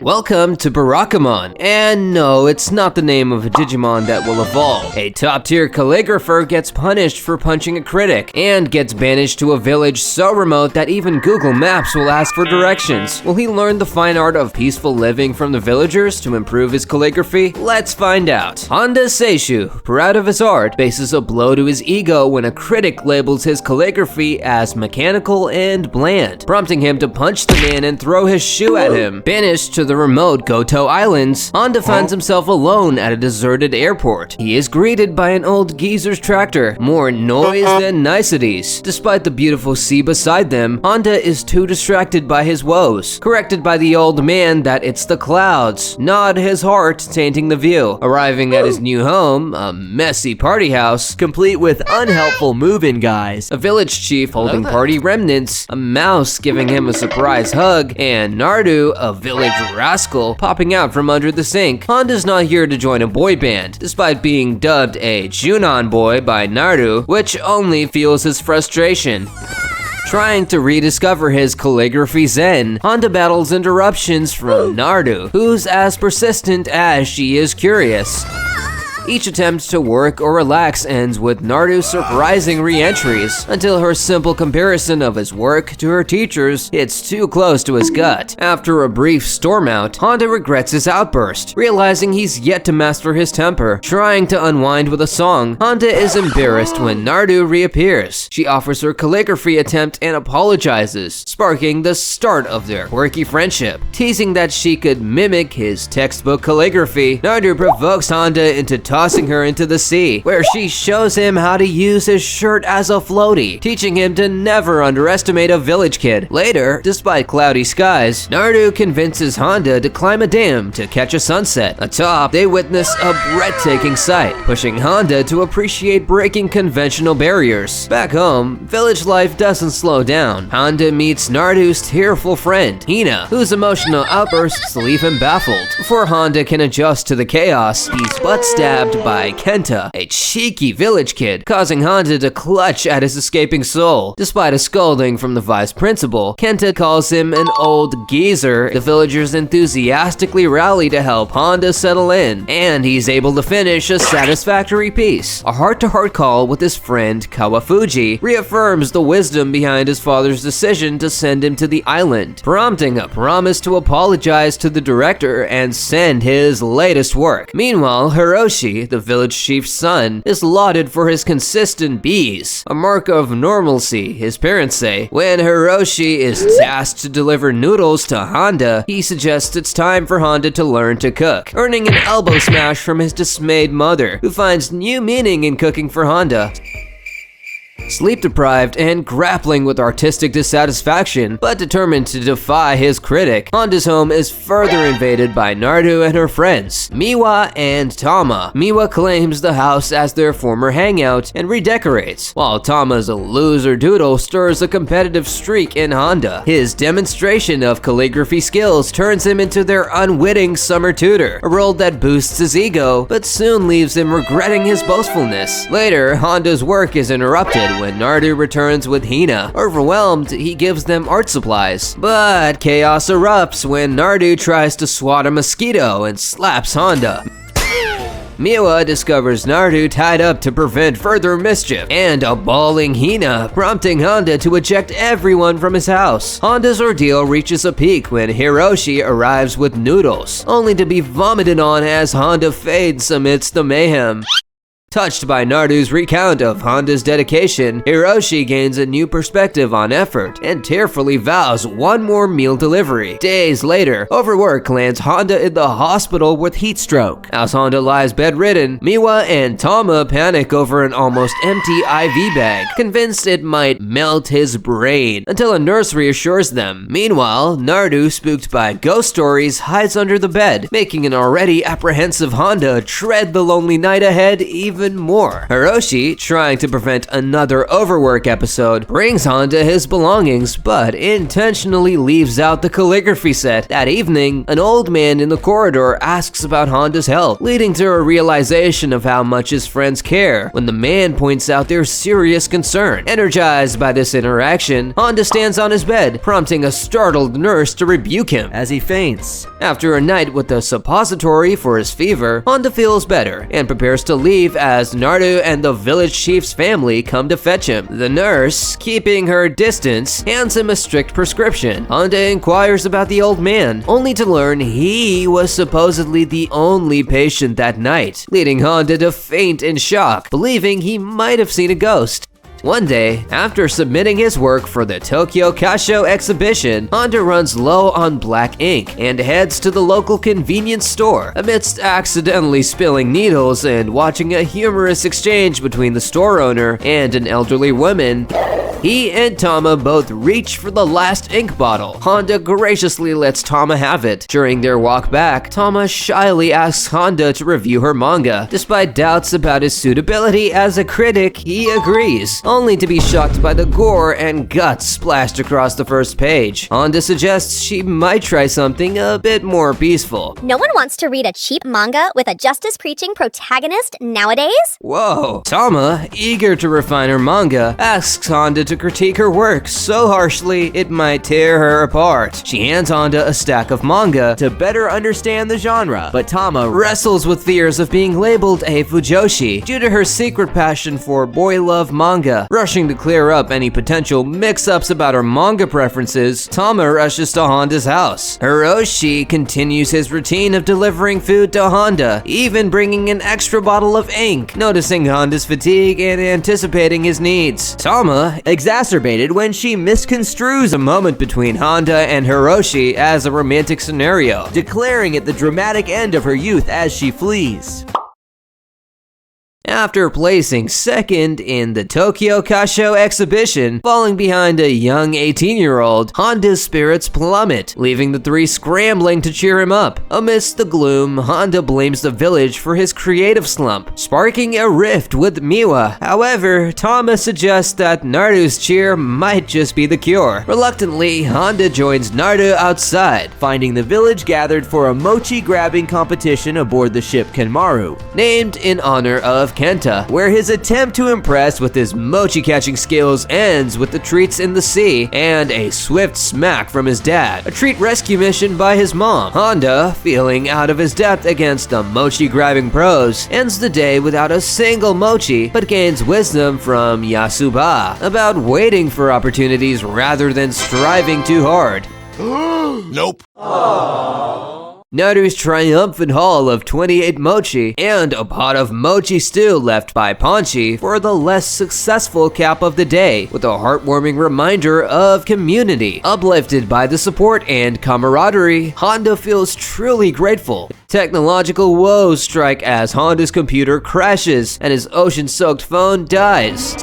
Welcome to Barakamon, and no, it's not the name of a Digimon that will evolve. A top-tier calligrapher gets punished for punching a critic, and gets banished to a village so remote that even Google Maps will ask for directions. Will he learn the fine art of peaceful living from the villagers to improve his calligraphy? Let's find out. Handa Seishu, proud of his art, faces a blow to his ego when a critic labels his calligraphy as mechanical and bland, prompting him to punch the man and throw his shoe at him. Banished to the remote Goto Islands, Handa finds himself alone at a deserted airport. He is greeted by an old geezer's tractor, more noise than niceties. Despite the beautiful sea beside them, Handa is too distracted by his woes, corrected by the old man that it's the clouds, not his heart tainting the view. Arriving at his new home, a messy party house, complete with unhelpful move-in guys, a village chief holding party remnants, a mouse giving him a surprise hug, and Nardu, a village rascal, popping out from under the sink. Handa's not here to join a boy band, despite being dubbed a Junon boy by Nardu, which only fuels his frustration. Trying to rediscover his calligraphy zen, Handa battles interruptions from Nardu, who's as persistent as she is curious. Each attempt to work or relax ends with Nardu's surprising re-entries, until her simple comparison of his work to her teacher's hits too close to his gut. After a brief storm out, Handa regrets his outburst, realizing he's yet to master his temper. Trying to unwind with a song, Handa is embarrassed when Nardu reappears. She offers her calligraphy attempt and apologizes, sparking the start of their quirky friendship. Teasing that she could mimic his textbook calligraphy, Nardu provokes Handa into tossing her into the sea, where she shows him how to use his shirt as a floaty, teaching him to never underestimate a village kid. Later, despite cloudy skies, Nardu convinces Handa to climb a dam to catch a sunset. Atop, they witness a breathtaking sight, pushing Handa to appreciate breaking conventional barriers. Back home, village life doesn't slow down. Handa meets Nardu's tearful friend, Hina, whose emotional outbursts leave him baffled. Before Handa can adjust to the chaos, he's butt-stabbed by Kenta, a cheeky village kid, causing Handa to clutch at his escaping soul. Despite a scolding from the vice principal, Kenta calls him an old geezer. The villagers enthusiastically rally to help Handa settle in, and he's able to finish a satisfactory piece. A heart-to-heart call with his friend Kawafuji reaffirms the wisdom behind his father's decision to send him to the island, prompting a promise to apologize to the director and send his latest work. Meanwhile, Hiroshi, the village chief's son, is lauded for his consistent B's, a mark of normalcy, his parents say. When Hiroshi is tasked to deliver noodles to Handa, he suggests it's time for Handa to learn to cook, earning an elbow smash from his dismayed mother, who finds new meaning in cooking for Handa. Sleep-deprived and grappling with artistic dissatisfaction, but determined to defy his critic, Handa's home is further invaded by Nardu and her friends, Miwa and Tama. Miwa claims the house as their former hangout and redecorates, while Tama's loser doodle stirs a competitive streak in Handa. His demonstration of calligraphy skills turns him into their unwitting summer tutor, a role that boosts his ego, but soon leaves him regretting his boastfulness. Later, Handa's work is interrupted when Nardu returns with Hina. Overwhelmed, he gives them art supplies. But chaos erupts when Nardu tries to swat a mosquito and slaps Handa. Miwa discovers Nardu tied up to prevent further mischief, and a bawling Hina, prompting Handa to eject everyone from his house. Handa's ordeal reaches a peak when Hiroshi arrives with noodles, only to be vomited on as Handa fades amidst the mayhem. Touched by Nardu's recount of Handa's dedication, Hiroshi gains a new perspective on effort and tearfully vows one more meal delivery. Days later, overwork lands Handa in the hospital with heat stroke. As Handa lies bedridden, Miwa and Tama panic over an almost empty IV bag, convinced it might melt his brain, until a nurse reassures them. Meanwhile, Nardu, spooked by ghost stories, hides under the bed, making an already apprehensive Handa tread the lonely night ahead even even more. Hiroshi, trying to prevent another overwork episode, brings Handa his belongings, but intentionally leaves out the calligraphy set. That evening, an old man in the corridor asks about Honda's health, leading to a realization of how much his friends care when the man points out their serious concern. Energized by this interaction, Handa stands on his bed, prompting a startled nurse to rebuke him as he faints. After a night with a suppository for his fever, Handa feels better and prepares to leave as Naruto and the village chief's family come to fetch him. The nurse, keeping her distance, hands him a strict prescription. Handa inquires about the old man, only to learn he was supposedly the only patient that night, leading Handa to faint in shock, believing he might have seen a ghost. One day, after submitting his work for the Tokyo Kasho exhibition, Handa runs low on black ink and heads to the local convenience store. Amidst accidentally spilling needles and watching a humorous exchange between the store owner and an elderly woman, he and Tama both reach for the last ink bottle. Handa graciously lets Tama have it. During their walk back, Tama shyly asks Handa to review her manga. Despite doubts about his suitability as a critic, he agrees, only to be shocked by the gore and guts splashed across the first page. Handa suggests she might try something a bit more peaceful. No one wants to read a cheap manga with a justice-preaching protagonist nowadays? Whoa. Tama, eager to refine her manga, asks Handa to critique her work so harshly it might tear her apart. She hands Handa a stack of manga to better understand the genre, but Tama wrestles with fears of being labeled a Fujoshi due to her secret passion for boy love manga. Rushing to clear up any potential mix-ups about her manga preferences, Tama rushes to Honda's house. Hiroshi continues his routine of delivering food to Handa, even bringing an extra bottle of ink, noticing Honda's fatigue and anticipating his needs. Tama, exacerbated when she misconstrues a moment between Handa and Hiroshi as a romantic scenario, declaring it the dramatic end of her youth as she flees. After placing second in the Tokyo Kasho exhibition, falling behind a young 18-year-old, Honda's spirits plummet, leaving the three scrambling to cheer him up. Amidst the gloom, Handa blames the village for his creative slump, sparking a rift with Miwa. However, Tama suggests that Naruto's cheer might just be the cure. Reluctantly, Handa joins Naruto outside, finding the village gathered for a mochi-grabbing competition aboard the ship Kenmaru, named in honor of Kenta, where his attempt to impress with his mochi-catching skills ends with the treats in the sea and a swift smack from his dad, a treat rescue mission by his mom. Handa, feeling out of his depth against the mochi-grabbing pros, ends the day without a single mochi, but gains wisdom from Yasuba about waiting for opportunities rather than striving too hard. Nope. Naruto's triumphant haul of 28 mochi and a pot of mochi stew left by Ponchi for the less successful cap of the day, with a heartwarming reminder of community. Uplifted by the support and camaraderie, Handa feels truly grateful. Technological woes strike as Honda's computer crashes and his ocean-soaked phone dies.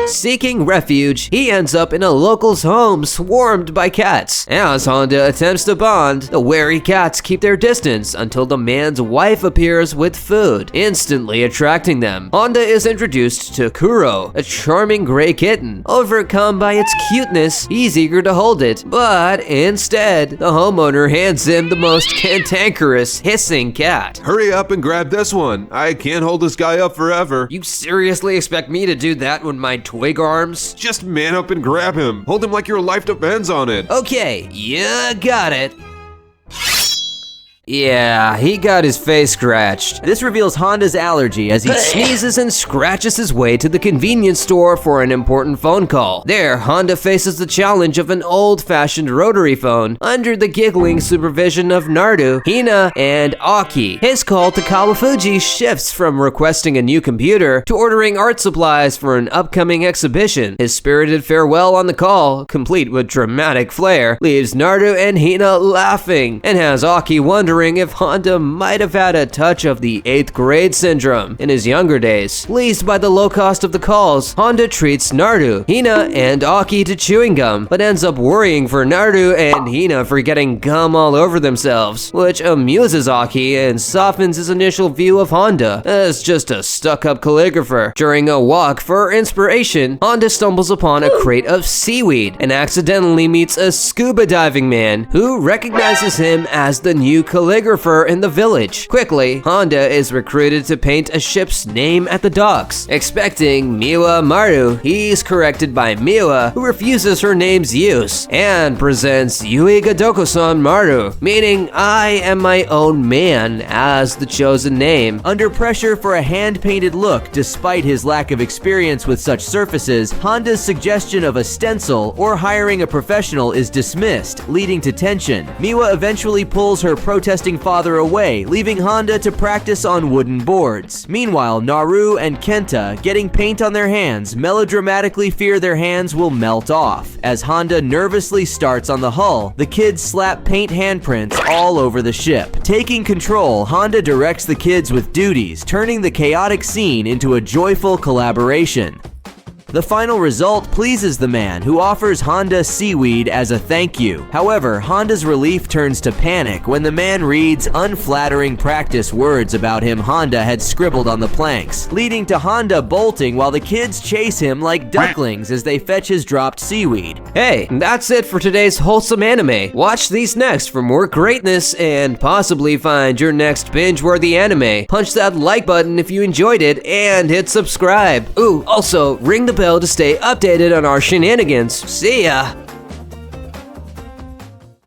Seeking refuge, he ends up in a local's home swarmed by cats. As Handa attempts to bond, the wary cats keep their distance until the man's wife appears with food, instantly attracting them. Handa is introduced to Kuro, a charming gray kitten. Overcome by its cuteness, he's eager to hold it, but instead, the homeowner hands him the most cantankerous, hissing cat. Hurry up and grab this one. I can't hold this guy up forever. You seriously expect me to do that when my twig arms? Just man up and grab him. Hold him like your life depends on it. Okay, you got it. Yeah, he got his face scratched. This reveals Honda's allergy as he sneezes and scratches his way to the convenience store for an important phone call. There, Handa faces the challenge of an old-fashioned rotary phone under the giggling supervision of Naruto, Hina, and Aki. His call to Kawafuji shifts from requesting a new computer to ordering art supplies for an upcoming exhibition. His spirited farewell on the call, complete with dramatic flair, leaves Naruto and Hina laughing and has Aki wondering wondering if Handa might have had a touch of the 8th grade syndrome in his younger days. Pleased by the low cost of the calls, Handa treats Naru, Hina, and Aki to chewing gum, but ends up worrying for Naru and Hina for getting gum all over themselves, which amuses Aki and softens his initial view of Handa as just a stuck-up calligrapher. During a walk for inspiration, Handa stumbles upon a crate of seaweed and accidentally meets a scuba diving man who recognizes him as the new calligrapher in the village. Quickly, Handa is recruited to paint a ship's name at the docks. Expecting Miwa Maru, he's corrected by Miwa, who refuses her name's use and presents Yui Gadoko-san Maru, meaning I am my own man, as the chosen name. Under pressure for a hand-painted look, despite his lack of experience with such surfaces, Handa's suggestion of a stencil or hiring a professional is dismissed, leading to tension. Miwa eventually pulls her protesting father away, leaving Handa to practice on wooden boards. Meanwhile, Naru and Kenta, getting paint on their hands, melodramatically fear their hands will melt off. As Handa nervously starts on the hull, the kids slap paint handprints all over the ship. Taking control, Handa directs the kids with duties, turning the chaotic scene into a joyful collaboration. The final result pleases the man, who offers Handa seaweed as a thank you. However, Honda's relief turns to panic when the man reads unflattering practice words about him Handa had scribbled on the planks, leading to Handa bolting while the kids chase him like ducklings as they fetch his dropped seaweed. Hey, that's it for today's wholesome anime. Watch these next for more greatness and possibly find your next binge-worthy anime. Punch that like button if you enjoyed it and hit subscribe. Ooh, also, ring the bell to stay updated on our shenanigans. See ya!